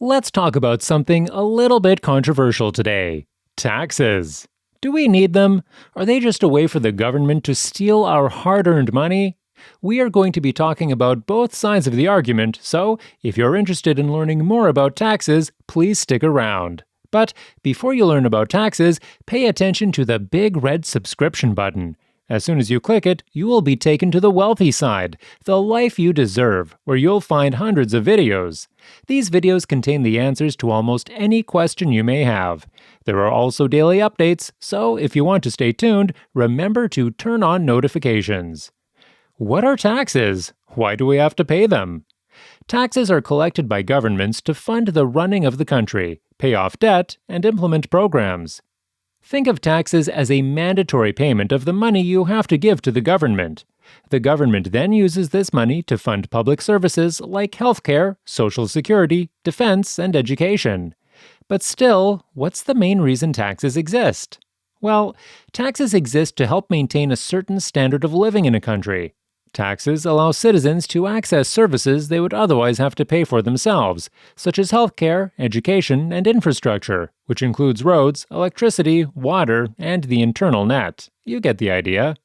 Let's talk about something a little bit controversial today. Taxes. Do we need them? Are they just a way for the government to steal our hard-earned money? We are going to be talking about both sides of the argument, so if you're interested in learning more about taxes, please stick around. But before you learn about taxes, pay attention to the big red subscription button. As soon as you click it, you will be taken to the wealthy side, the life you deserve, where you'll find hundreds of videos. These videos contain the answers to almost any question you may have. There are also daily updates, so if you want to stay tuned, remember to turn on notifications. What are taxes? Why do we have to pay them? Taxes are collected by governments to fund the running of the country, pay off debt, and implement programs. Think of taxes as a mandatory payment of the money you have to give to the government. The government then uses this money to fund public services like healthcare, social security, defense, and education. But still, what's the main reason taxes exist? Well, taxes exist to help maintain a certain standard of living in a country. Taxes allow citizens to access services they would otherwise have to pay for themselves, such as healthcare, education, and infrastructure, which includes roads, electricity, water, and the internal net. You get the idea.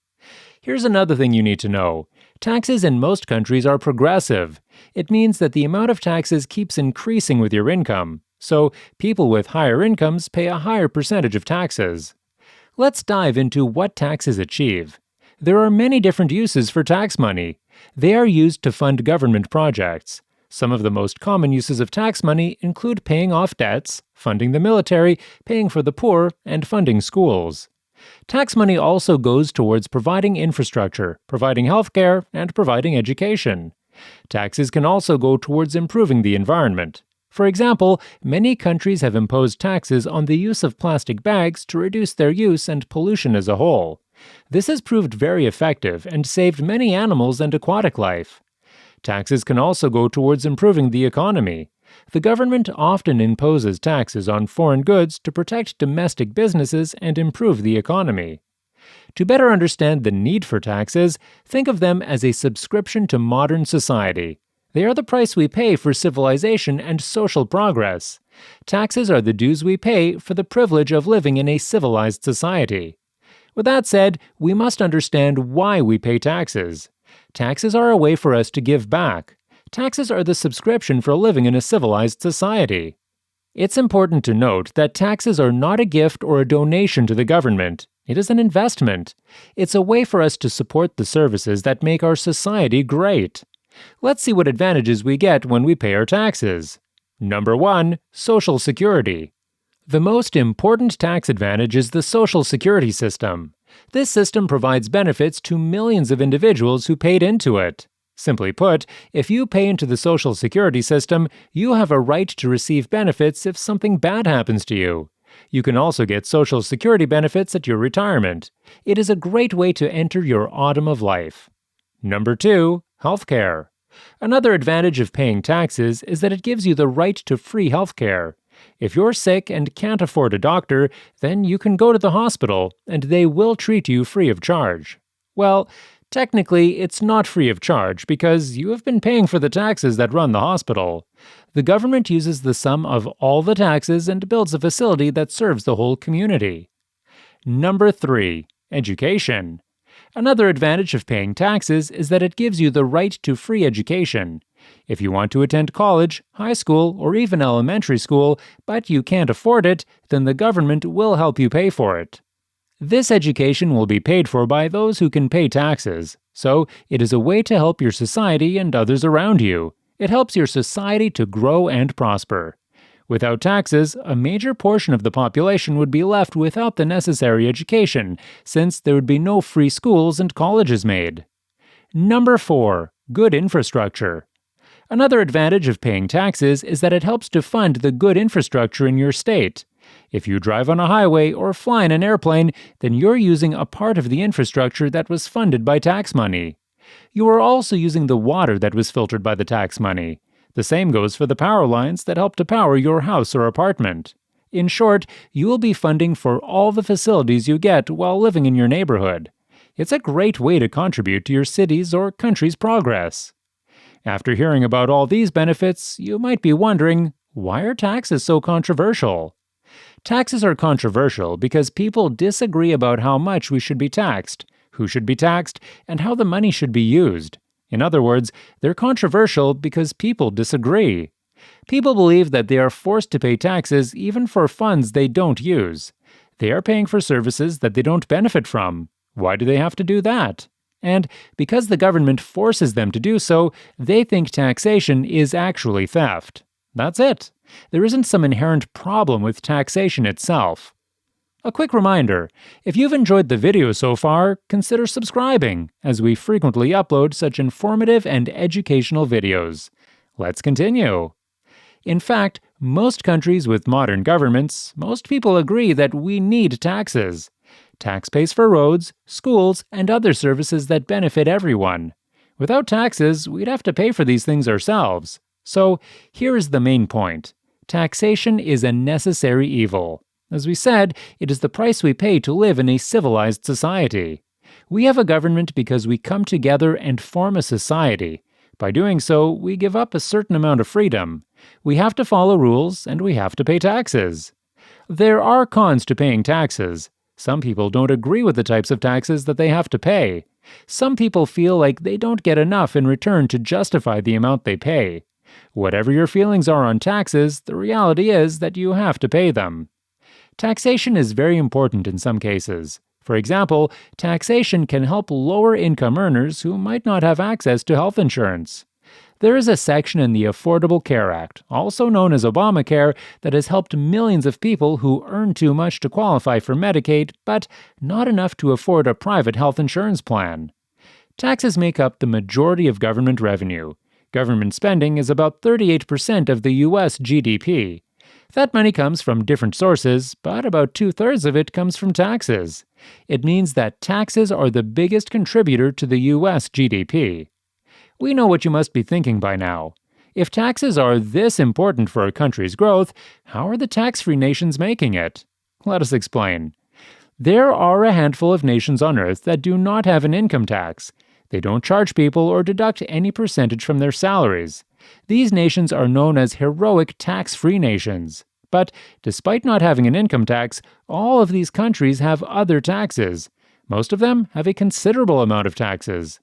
Here's another thing you need to know. Taxes in most countries are progressive. It means that the amount of taxes keeps increasing with your income. So, people with higher incomes pay a higher percentage of taxes. Let's dive into what taxes achieve. There are many different uses for tax money. They are used to fund government projects. Some of the most common uses of tax money include paying off debts, funding the military, paying for the poor, and funding schools. Tax money also goes towards providing infrastructure, providing healthcare, and providing education. Taxes can also go towards improving the environment. For example, many countries have imposed taxes on the use of plastic bags to reduce their use and pollution as a whole. This has proved very effective and saved many animals and aquatic life. Taxes can also go towards improving the economy. The government often imposes taxes on foreign goods to protect domestic businesses and improve the economy. To better understand the need for taxes, think of them as a subscription to modern society. They are the price we pay for civilization and social progress. Taxes are the dues we pay for the privilege of living in a civilized society. With that said, we must understand why we pay taxes. Taxes are a way for us to give back. Taxes are the subscription for living in a civilized society. It's important to note that taxes are not a gift or a donation to the government. It is an investment. It's a way for us to support the services that make our society great. Let's see what advantages we get when we pay our taxes. Number 1. Social Security. The most important tax advantage is the Social Security system. This system provides benefits to millions of individuals who paid into it. Simply put, if you pay into the Social Security system, you have a right to receive benefits if something bad happens to you. You can also get Social Security benefits at your retirement. It is a great way to enter your autumn of life. Number 2. Healthcare. Another advantage of paying taxes is that it gives you the right to free healthcare. If you're sick and can't afford a doctor, then you can go to the hospital, and they will treat you free of charge. Well, technically, it's not free of charge because you have been paying for the taxes that run the hospital. The government uses the sum of all the taxes and builds a facility that serves the whole community. Number 3. Education. Another advantage of paying taxes is that it gives you the right to free education. If you want to attend college, high school, or even elementary school, but you can't afford it, then the government will help you pay for it. This education will be paid for by those who can pay taxes, so it is a way to help your society and others around you. It helps your society to grow and prosper. Without taxes, a major portion of the population would be left without the necessary education, since there would be no free schools and colleges made. Number 4. Good infrastructure. Another advantage of paying taxes is that it helps to fund the good infrastructure in your state. If you drive on a highway or fly in an airplane, then you're using a part of the infrastructure that was funded by tax money. You are also using the water that was filtered by the tax money. The same goes for the power lines that help to power your house or apartment. In short, you will be funding for all the facilities you get while living in your neighborhood. It's a great way to contribute to your city's or country's progress. After hearing about all these benefits, you might be wondering, Why are taxes so controversial? Taxes are controversial because people disagree about how much we should be taxed, who should be taxed, and how the money should be used. In other words, they're controversial because people disagree. People believe that they are forced to pay taxes even for funds they don't use. They are paying for services that they don't benefit from. Why do they have to do that? And because the government forces them to do so, they think taxation is actually theft. That's it. There isn't some inherent problem with taxation itself. A quick reminder, if you've enjoyed the video so far, consider subscribing, as we frequently upload such informative and educational videos. Let's continue. In fact, most countries with modern governments, most people agree that we need taxes. Tax pays for roads, schools, and other services that benefit everyone. Without taxes, we'd have to pay for these things ourselves. So, here is the main point. Taxation is a necessary evil. As we said, it is the price we pay to live in a civilized society. We have a government because we come together and form a society. By doing so, we give up a certain amount of freedom. We have to follow rules, and we have to pay taxes. There are cons to paying taxes. Some people don't agree with the types of taxes that they have to pay. Some people feel like they don't get enough in return to justify the amount they pay. Whatever your feelings are on taxes, the reality is that you have to pay them. Taxation is very important in some cases. For example, taxation can help lower-income earners who might not have access to health insurance. There is a section in the Affordable Care Act, also known as Obamacare, that has helped millions of people who earn too much to qualify for Medicaid, but not enough to afford a private health insurance plan. Taxes make up the majority of government revenue. Government spending is about 38% of the U.S. GDP. That money comes from different sources, but about 2/3 of it comes from taxes. It means that taxes are the biggest contributor to the U.S. GDP. We know what you must be thinking by now. If taxes are this important for a country's growth, how are the tax-free nations making it? Let us explain. There are a handful of nations on Earth that do not have an income tax. They don't charge people or deduct any percentage from their salaries. These nations are known as heroic tax-free nations. But despite not having an income tax, all of these countries have other taxes. Most of them have a considerable amount of taxes.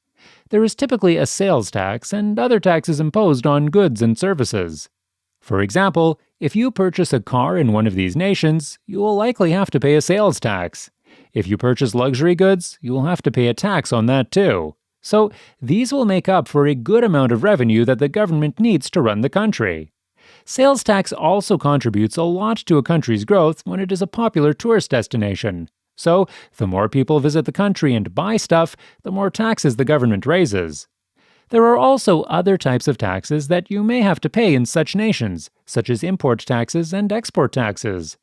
There is typically a sales tax and other taxes imposed on goods and services. For example, if you purchase a car in one of these nations, you will likely have to pay a sales tax. If you purchase luxury goods, you will have to pay a tax on that too. So these will make up for a good amount of revenue that the government needs to run the country. Sales tax also contributes a lot to a country's growth when it is a popular tourist destination. So, the more people visit the country and buy stuff, the more taxes the government raises. There are also other types of taxes that you may have to pay in such nations, such as import taxes and export taxes.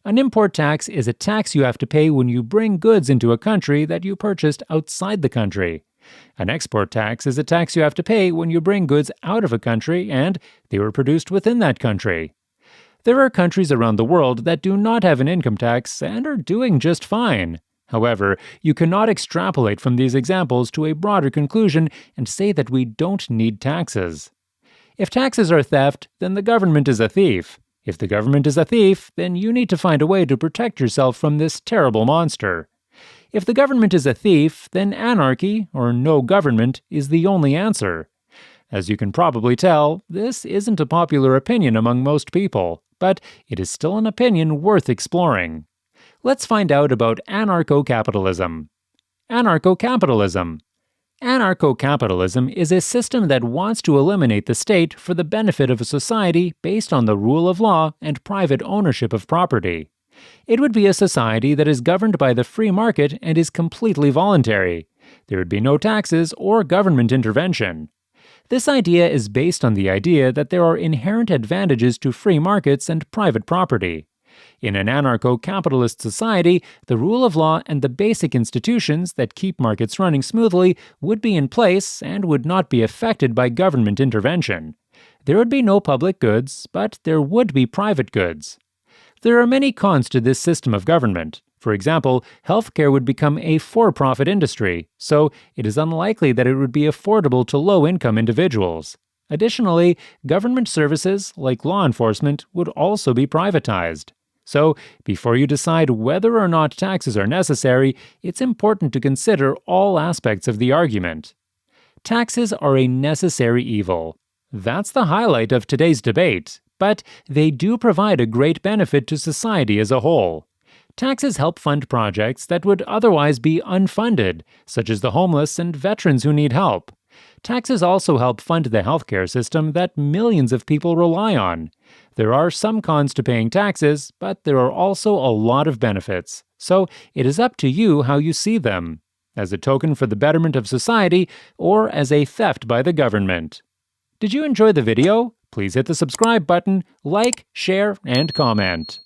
An import tax is a tax you have to pay when you bring goods into a country that you purchased outside the country. An export tax is a tax you have to pay when you bring goods out of a country and they were produced within that country. There are countries around the world that do not have an income tax and are doing just fine. However, you cannot extrapolate from these examples to a broader conclusion and say that we don't need taxes. If taxes are theft, then the government is a thief. If the government is a thief, then you need to find a way to protect yourself from this terrible monster. If the government is a thief, then anarchy, or no government, is the only answer. As you can probably tell, this isn't a popular opinion among most people, but it is still an opinion worth exploring. Let's find out about anarcho-capitalism. Anarcho-capitalism. Anarcho-capitalism is a system that wants to eliminate the state for the benefit of a society based on the rule of law and private ownership of property. It would be a society that is governed by the free market and is completely voluntary. There would be no taxes or government intervention. This idea is based on the idea that there are inherent advantages to free markets and private property. In an anarcho-capitalist society, the rule of law and the basic institutions that keep markets running smoothly would be in place and would not be affected by government intervention. There would be no public goods, but there would be private goods. There are many cons to this system of government. For example, healthcare would become a for-profit industry, so it is unlikely that it would be affordable to low-income individuals. Additionally, government services, like law enforcement, would also be privatized. So, before you decide whether or not taxes are necessary, it's important to consider all aspects of the argument. Taxes are a necessary evil. That's the highlight of today's debate, but they do provide a great benefit to society as a whole. Taxes help fund projects that would otherwise be unfunded, such as the homeless and veterans who need help. Taxes also help fund the healthcare system that millions of people rely on. There are some cons to paying taxes, but there are also a lot of benefits. So it is up to you how you see them, as a token for the betterment of society or as a theft by the government. Did you enjoy the video? Please hit the subscribe button, like, share, and comment.